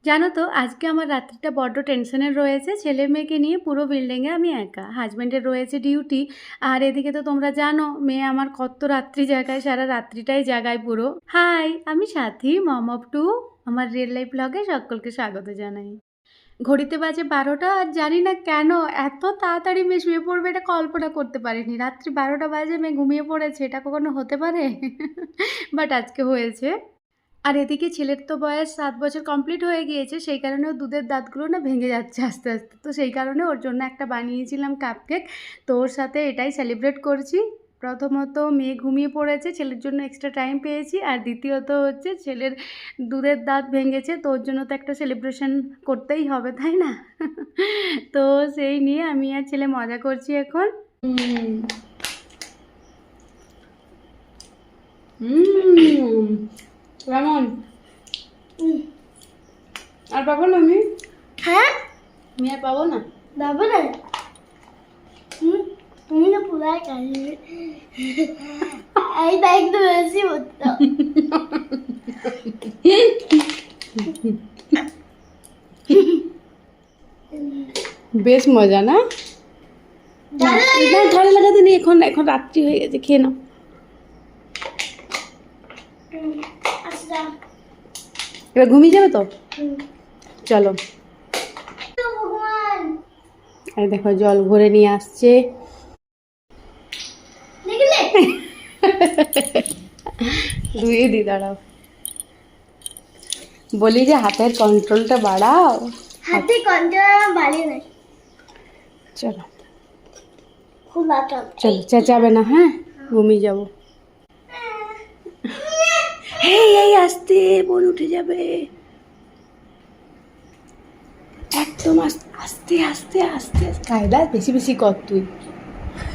জানো তো আজকে আমার রাত্রিটা বড্ড টেনশনের রয়েছে। ছেলে মেয়েকে নিয়ে পুরো বিল্ডিংয়ে আমি একা, হাজব্যান্ডের রয়েছে ডিউটি। আর এদিকে তো তোমরা জানো মেয়ে আমার কত রাত্রি জাগায়, সারা রাত্রিটাই জাগায় পুরো। হাই, আমি সাথী, মম অফ টু। আমার রিয়েল লাইফ ব্লগে সকলকে স্বাগত জানাই। ঘড়িতে বাজে 12টা, আর জানি না কেন এত তাড়াতাড়ি মেয়ে শুয়ে পড়বে এটা কল্পনা করতে পারিনি। রাত্রি 12টা বাজে মেয়ে ঘুমিয়ে পড়েছে, এটা কখনো হতে পারে? বাট আজকে হয়েছে। আর এদিকে ছেলের তো বয়স 7 বছর কমপ্লিট হয়ে গিয়েছে, সেই কারণে ওর দুধের দাঁতগুলো না ভেঙে যাচ্ছে আস্তে আস্তে। তো সেই কারণে ওর জন্য একটা বানিয়েছিলাম কাপকেক। তো ওর সাথে এটাই সেলিব্রেট করছি। প্রথমত মেয়ে ঘুমিয়ে পড়েছে, ছেলের জন্য এক্সট্রা টাইম পেয়েছি। আর দ্বিতীয়ত হচ্ছে ছেলের দুধের দাঁত ভেঙেছে, তো ওর জন্য তো একটা সেলিব্রেশন করতেই হবে, তাই না? তো সেই নিয়ে আমি আর ছেলে মজা করছি এখন। কেমন? আর পাবো না আমি? হ্যাঁ, আমি আর পাবো না। যাবো না। তুমি না পুরাই কালি এইটা একটু বেশি হতো। বেশ মজা না? ঝালে লাগাতে নেই, এখন এখন রাত্রি হয়ে গেছে, খেয়ে নাও। আচ্ছা, এবার ঘুমিয়ে যাবে তো? চলো। ভগবান এই দেখো জল ভরে নিয়ে আসছে। দেখলে ধুয়ে দি, দাঁড়াও। বলি যে হাতের কন্ট্রোলটা বাড়াও। হাতে কন্ট্রোল বাড়িয়ে নাই, চলো খুব বাটাম। চলো, চেঁচাবে না, হ্যাঁ? ঘুমিয়ে যাবো। এই আস্তে, বোন উঠে যাবে। একদম আস্তে আস্তে আস্তে কায়দা বেশি বেশি কর তুই।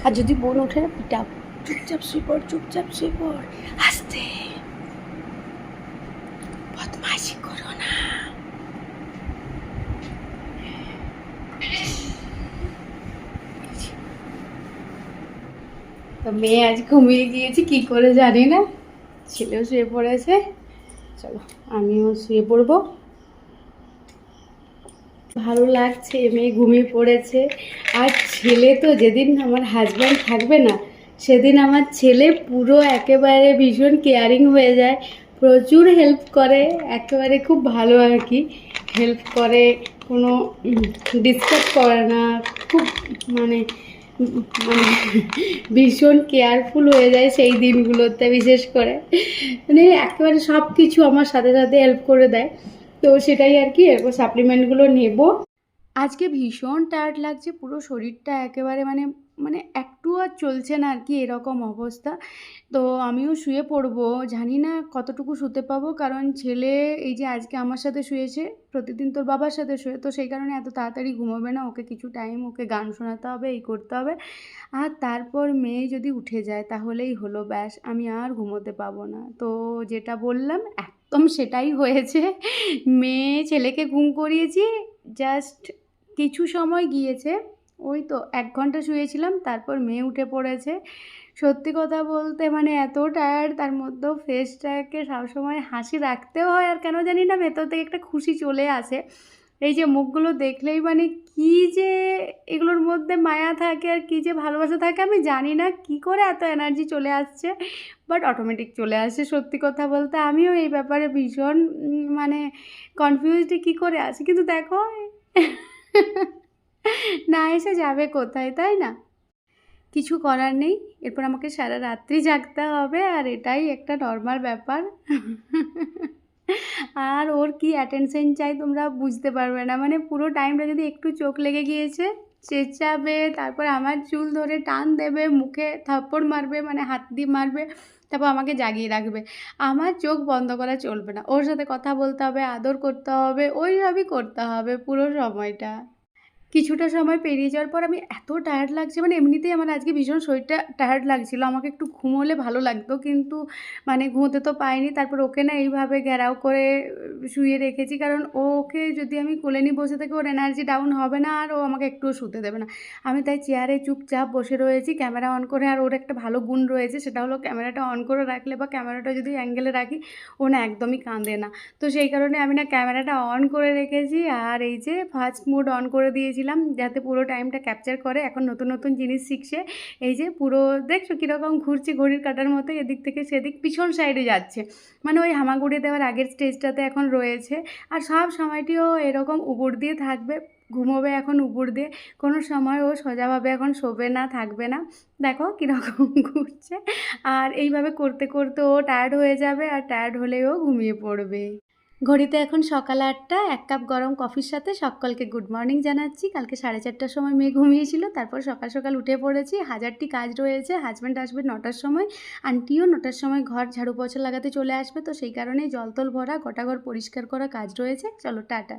আর যদি বোন ওঠে না পিটাব। চুপচাপ শুয়ে পড়, চুপচাপ শুয়ে পড়, আস্তে। বদমাইশি করো না। তো মেয়ে আজ ঘুমিয়ে গিয়েছে কি করে জানি না, ছেলেও শুয়ে পড়েছে। চলো আমিও শুয়ে পড়বো। ভালো লাগছে, মেয়ে ঘুমিয়ে পড়েছে। আর ছেলে তো যেদিন আমার হাজব্যান্ড থাকবে না সেদিন আমার ছেলে পুরো একেবারে ভীষণ কেয়ারিং হয়ে যায়, প্রচুর হেল্প করে, একেবারে খুব ভালো আর কি। হেল্প করে, কোনো ডিস্টার্ব করে না, খুব মানে মানে ভীষণ কেয়ারফুল হয়ে যায় সেই দিনগুলোতে, বিশেষ করে মানে একেবারে সব কিছু আমার সাথে সাথে হেল্প করে দেয়। তো সেটাই আর কি, এরপর সাপ্লিমেন্টগুলো নেব। আজকে ভীষণ টায়ার্ড লাগছে, পুরো শরীরটা একেবারে মানে মানে একটু আর চলছে না আর কি, এরকম অবস্থা। তো আমিও শুয়ে পড়বো, জানি না কতটুকু শুতে পাবো, কারণ ছেলে এই যে আজকে আমার সাথে শুয়েছে, প্রতিদিন তোর বাবার সাথে শুয়ে, তো সেই কারণে এত তাড়াতাড়ি ঘুমোবে না। ওকে কিছু টাইম ওকে গান শোনাতে হবে, এই করতে হবে। আর তারপর মেয়ে যদি উঠে যায় তাহলেই হলো, ব্যাস আমি আর ঘুমোতে পাবো না। তো যেটা বললাম একদম সেটাই হয়েছে। মেয়ে ছেলেকে ঘুম করিয়েছি, জাস্ট কিছু সময় গিয়েছে, ওই তো 1 ঘন্টা শুয়েছিলাম, তারপর মেয়ে উঠে পড়েছে। সত্যি কথা বলতে মানে এত টায়ার্ড, তার মধ্যেও ফেসটাকে সবসময় হাসি রাখতেও হয়, আর কেন জানি না ভেতর থেকে একটা খুশি চলে আসে। এই যে মুখগুলো দেখলেই মানে কি যে এগুলোর মধ্যে মায়া থাকে আর কি যে ভালোবাসা থাকে, আমি জানি না কি করে এত এনার্জি চলে আসছে, বাট অটোমেটিক চলে আসে। সত্যি কথা বলতে আমিও এই ব্যাপারে ভীষণ মানে কনফিউজড কী করে আছি, কিন্তু দেখো না এসে যাবে কোথায়, তাই না? কিছু করার নেই, এরপর আমাকে সারা রাত্রি জাগতে হবে, আর এটাই একটা নর্মাল ব্যাপার। আর ওর কি অ্যাটেনশন চাই তোমরা বুঝতে পারবে না, মানে পুরো টাইমটা যদি একটু চোখ লেগে গিয়েছে চেঁচাবে, তারপর আমার চুল ধরে টান দেবে, মুখে থাপ্পড় মারবে, মানে হাত দিয়ে মারবে, তারপর আমাকে জাগিয়ে রাখবে। আমার চোখ বন্ধ করা চলবে না, ওর সাথে কথা বলতে হবে, আদর করতে হবে, ওইভাবেই করতে হবে পুরো সময়টা। কিছুটা সময় পেরিয়ে যাওয়ার পর আমি এত টায়ার্ড লাগছে, মানে এমনিতেই আমার আজকে ভীষণ শরীরটা টায়ার্ড লাগছিল, আমাকে একটু ঘুমোলে ভালো লাগতো, কিন্তু মানে ঘুমোতে তো পাইনি। তারপর ওকে না এইভাবে ঘেরাও করে শুইয়ে রেখেছি, কারণ ওকে যদি আমি কোলে নিয়ে বসে থাকি ওর এনার্জি ডাউন হবে না আর ও আমাকে একটুও শুতে দেবে না। আমি তাই চেয়ারে চুপচাপ বসে রয়েছি ক্যামেরা অন করে। আর ওর একটা ভালো গুণ রয়েছে, সেটা হলো ক্যামেরাটা অন করে রাখলে বা ক্যামেরাটা যদি অ্যাঙ্গেলে রাখি ও না একদমই কাঁদে না। তো সেই কারণে আমি না ক্যামেরাটা অন করে রেখেছি, আর এই যে ফাস্ট মোড অন করে দিয়েছিলাম যাতে পুরো টাইমটা ক্যাপচার করে। এখন নতুন নতুন জিনিস শিখছে, এই যে পুরো দেখছো কীরকম ঘুরছে ঘড়ির কাঁটার মতো, এদিক থেকে সেদিক পিছন সাইডে যাচ্ছে, মানে ওই হামাগুড়ি দেওয়ার আগের স্টেজটাতে এখন রয়েছে। আর সব সময়টিও এরকম উপর দিয়ে থাকবে, ঘুমোবে এখন উপর দিয়ে, কোনো সময় ও সোজাভাবে এখন শোবে না, থাকবে না। দেখো কীরকম ঘুরছে। আর এইভাবে করতে করতে ও টায়ার্ড হয়ে যাবে, আর টায়ার্ড হলেই ও ঘুমিয়ে পড়বে। ঘড়িতে এখন সকাল 8টা। 1 কাপ গরম কফির সাথে সকলকে গুড মর্নিং জানাচ্ছি। কালকে 4:30টার সময় মেয়ে ঘুমিয়েছিল, তারপর সকাল সকাল উঠে পড়েছি। হাজারটি কাজ রয়েছে, হাজব্যান্ড আসবে 9টার সময়, আন্টিও 9টার সময় ঘর ঝাড়ু পোছা লাগাতে চলে আসবে, তো সেই কারণেই জলতল ভরা গোটা ঘর পরিষ্কার করা কাজ রয়েছে। চলো টাটা।